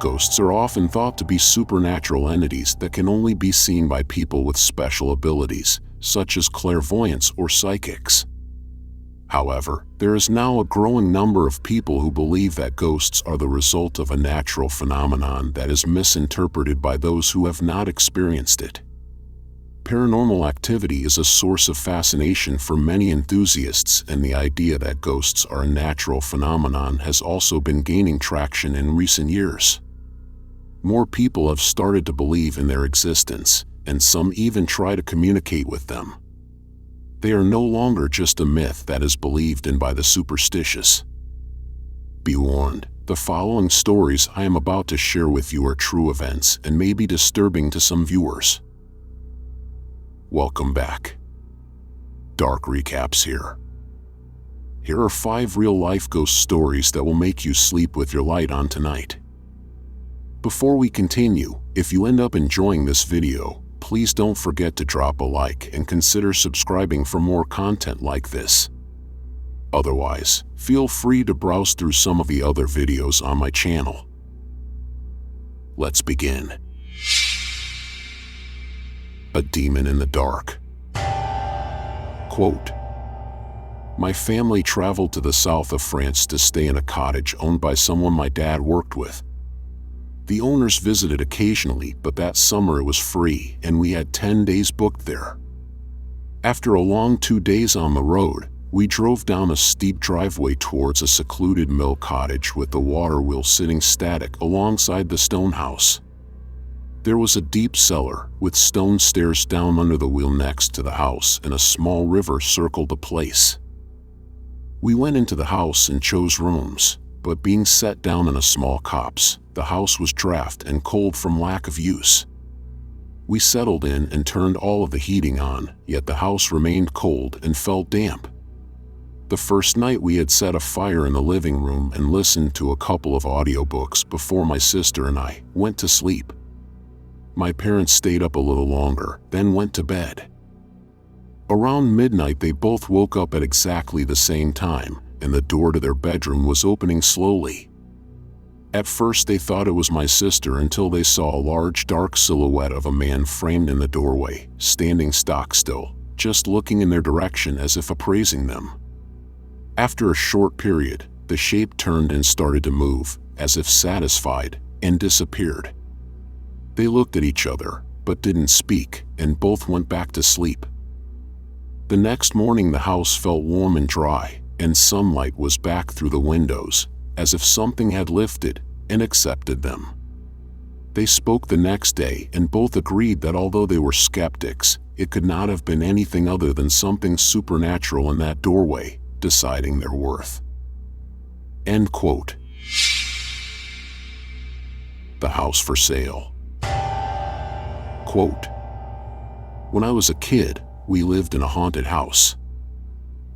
Ghosts are often thought to be supernatural entities that can only be seen by people with special abilities, such as clairvoyants or psychics. However, there is now a growing number of people who believe that ghosts are the result of a natural phenomenon that is misinterpreted by those who have not experienced it. Paranormal activity is a source of fascination for many enthusiasts, and the idea that ghosts are a natural phenomenon has also been gaining traction in recent years. More people have started to believe in their existence, and some even try to communicate with them. They are no longer just a myth that is believed in by the superstitious. Be warned, the following stories I am about to share with you are true events and may be disturbing to some viewers. Welcome back. Dark Recaps here. Here are 5 real-life ghost stories that will make you sleep with your light on tonight. Before we continue, if you end up enjoying this video, please don't forget to drop a like and consider subscribing for more content like this. Otherwise, feel free to browse through some of the other videos on my channel. Let's begin. A demon in the dark. Quote, "My family traveled to the south of France to stay in a cottage owned by someone my dad worked with. The owners visited occasionally, but that summer it was free and we had 10 days booked there. After a long 2 days on the road, we drove down a steep driveway towards a secluded mill cottage with the water wheel sitting static alongside the stone house. There was a deep cellar with stone stairs down under the wheel next to the house, and a small river circled the place. We went into the house and chose rooms, but being set down in a small copse, the house was draught and cold from lack of use. We settled in and turned all of the heating on, yet the house remained cold and felt damp. The first night we had set a fire in the living room and listened to a couple of audiobooks before my sister and I went to sleep. My parents stayed up a little longer, then went to bed. Around midnight they both woke up at exactly the same time, and the door to their bedroom was opening slowly. At first they thought it was my sister until they saw a large dark silhouette of a man framed in the doorway, standing stock still, just looking in their direction as if appraising them. After a short period, the shape turned and started to move, as if satisfied, and disappeared. They looked at each other, but didn't speak, and both went back to sleep. The next morning the house felt warm and dry, and sunlight was back through the windows, as if something had lifted and accepted them. They spoke the next day and both agreed that although they were skeptics, it could not have been anything other than something supernatural in that doorway, deciding their worth. End quote. The house for sale. Quote, "When I was a kid, we lived in a haunted house.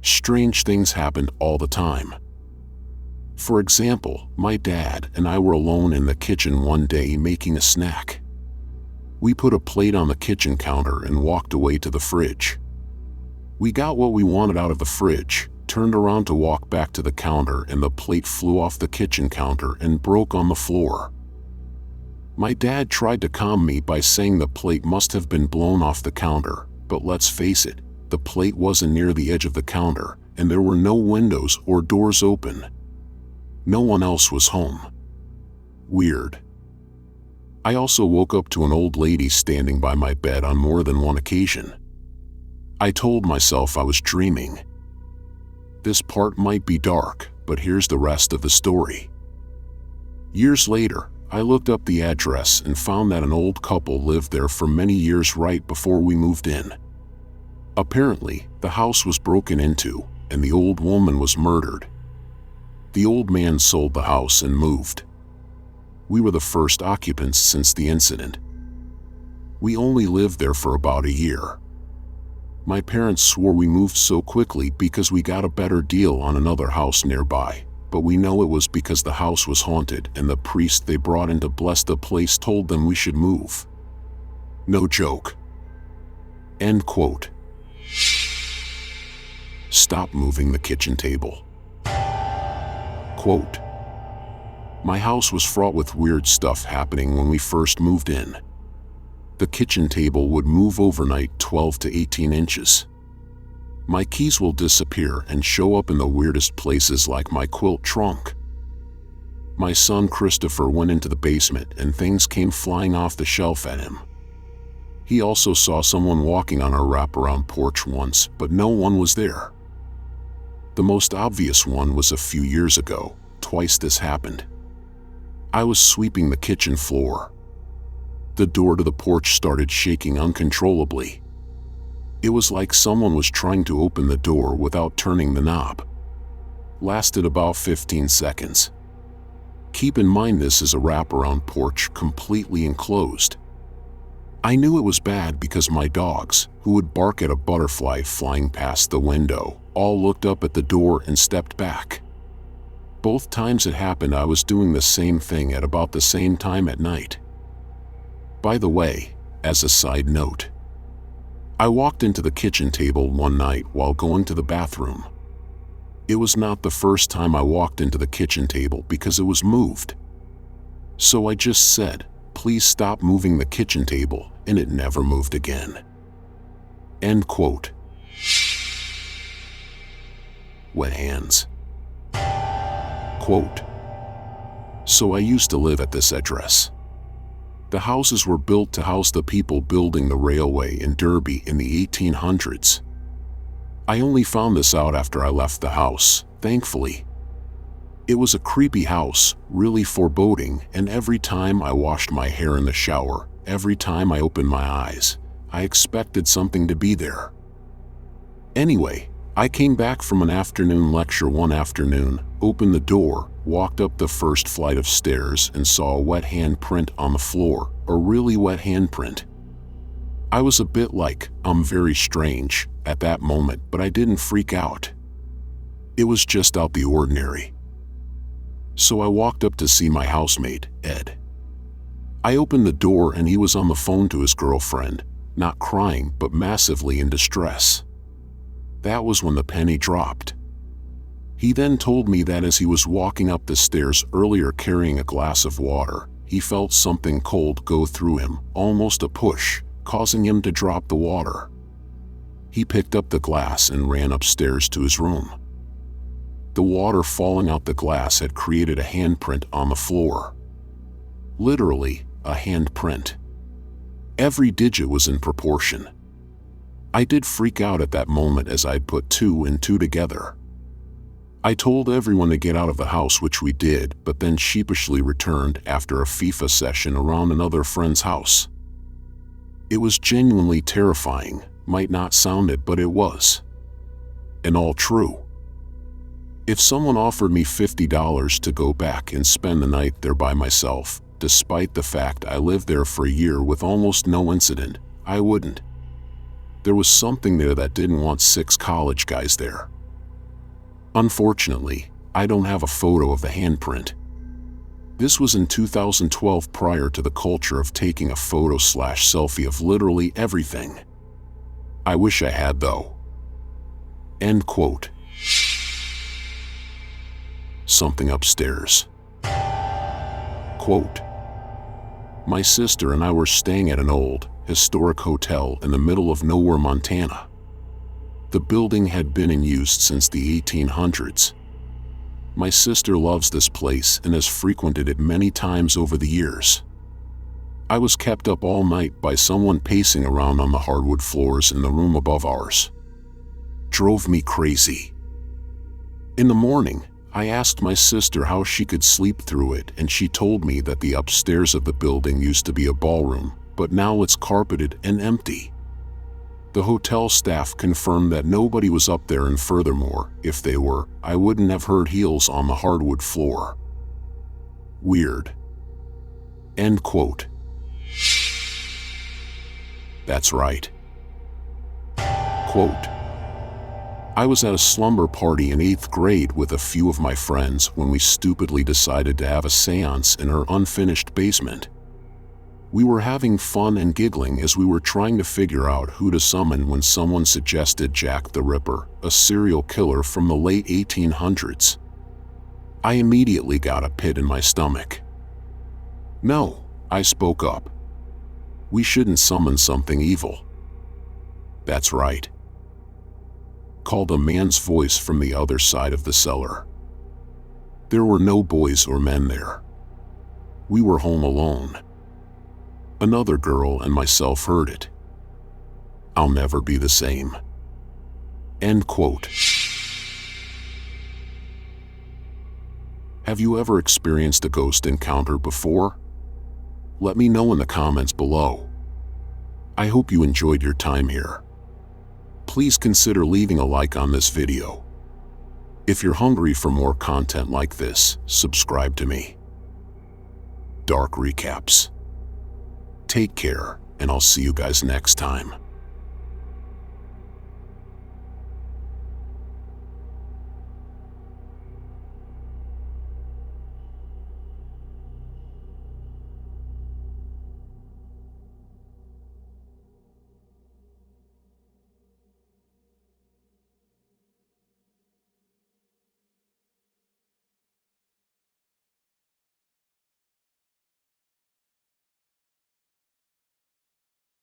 Strange things happened all the time. For example, my dad and I were alone in the kitchen one day making a snack. We put a plate on the kitchen counter and walked away to the fridge. We got what we wanted out of the fridge, turned around to walk back to the counter, and the plate flew off the kitchen counter and broke on the floor. My dad tried to calm me by saying the plate must have been blown off the counter, but let's face it, the plate wasn't near the edge of the counter, and there were no windows or doors open. No one else was home. Weird. I also woke up to an old lady standing by my bed on more than one occasion. I told myself I was dreaming. This part might be dark, but here's the rest of the story. Years later, I looked up the address and found that an old couple lived there for many years right before we moved in. Apparently, the house was broken into, and the old woman was murdered. The old man sold the house and moved. We were the first occupants since the incident. We only lived there for about a year. My parents swore we moved so quickly because we got a better deal on another house nearby, but we know it was because the house was haunted and the priest they brought in to bless the place told them we should move. No joke." End quote. Stop moving the kitchen table. Quote, My house was fraught with weird stuff happening when we first moved in. The kitchen table would move overnight 12 to 18 inches. My keys will disappear and show up in the weirdest places like my quilt trunk. My son Christopher went into the basement and things came flying off the shelf at him. He also saw someone walking on our wraparound porch once, but no one was there. The most obvious one was a few years ago. Twice this happened. I was sweeping the kitchen floor. The door to the porch started shaking uncontrollably. It was like someone was trying to open the door without turning the knob. Lasted about 15 seconds. Keep in mind this is a wraparound porch completely enclosed. I knew it was bad because my dogs, who would bark at a butterfly flying past the window, all looked up at the door and stepped back. Both times it happened I was doing the same thing at about the same time at night. By the way, as a side note, I walked into the kitchen table one night while going to the bathroom. It was not the first time I walked into the kitchen table because it was moved. So I just said, "Please stop moving the kitchen table," and it never moved again. End quote. Wet hands. Quote. So I used to live at this address. The houses were built to house the people building the railway in Derby in the 1800s. I only found this out after I left the house, thankfully. It was a creepy house, really foreboding, and every time I washed my hair in the shower, every time I opened my eyes, I expected something to be there. Anyway, I came back from an afternoon lecture one afternoon, opened the door, walked up the first flight of stairs and saw a wet handprint on the floor, a really wet handprint. I was a bit like, "I'm very strange," at that moment, but I didn't freak out. It was just out the ordinary. So I walked up to see my housemate, Ed. I opened the door and he was on the phone to his girlfriend, not crying but massively in distress. That was when the penny dropped. He then told me that as he was walking up the stairs earlier carrying a glass of water, he felt something cold go through him, almost a push, causing him to drop the water. He picked up the glass and ran upstairs to his room. The water falling out the glass had created a handprint on the floor. Literally, a handprint. Every digit was in proportion. I did freak out at that moment as I'd put two and two together. I told everyone to get out of the house, which we did, but then sheepishly returned after a FIFA session around another friend's house. It was genuinely terrifying, might not sound it, but it was. And all true. If someone offered me $50 to go back and spend the night there by myself, despite the fact I lived there for a year with almost no incident, I wouldn't. There was something there that didn't want 6 college guys there. Unfortunately, I don't have a photo of the handprint. This was in 2012, prior to the culture of taking a photo/selfie of literally everything. I wish I had though. End quote. Something upstairs. Quote. My sister and I were staying at an old, historic hotel in the middle of nowhere, Montana. The building had been in use since the 1800s. My sister loves this place and has frequented it many times over the years. I was kept up all night by someone pacing around on the hardwood floors in the room above ours. Drove me crazy. In the morning, I asked my sister how she could sleep through it, and she told me that the upstairs of the building used to be a ballroom, but now it's carpeted and empty. The hotel staff confirmed that nobody was up there, and furthermore, if they were, I wouldn't have heard heels on the hardwood floor. Weird. End quote. That's right. Quote. I was at a slumber party in 8th grade with a few of my friends when we stupidly decided to have a seance in her unfinished basement. We were having fun and giggling as we were trying to figure out who to summon when someone suggested Jack the Ripper, a serial killer from the late 1800s. I immediately got a pit in my stomach. No, I spoke up. We shouldn't summon something evil. That's right, called a man's voice from the other side of the cellar. There were no boys or men there. We were home alone. Another girl and myself heard it. I'll never be the same. End quote. Have you ever experienced a ghost encounter before? Let me know in the comments below. I hope you enjoyed your time here. Please consider leaving a like on this video. If you're hungry for more content like this, subscribe to me. Dark Recaps. Take care, and I'll see you guys next time.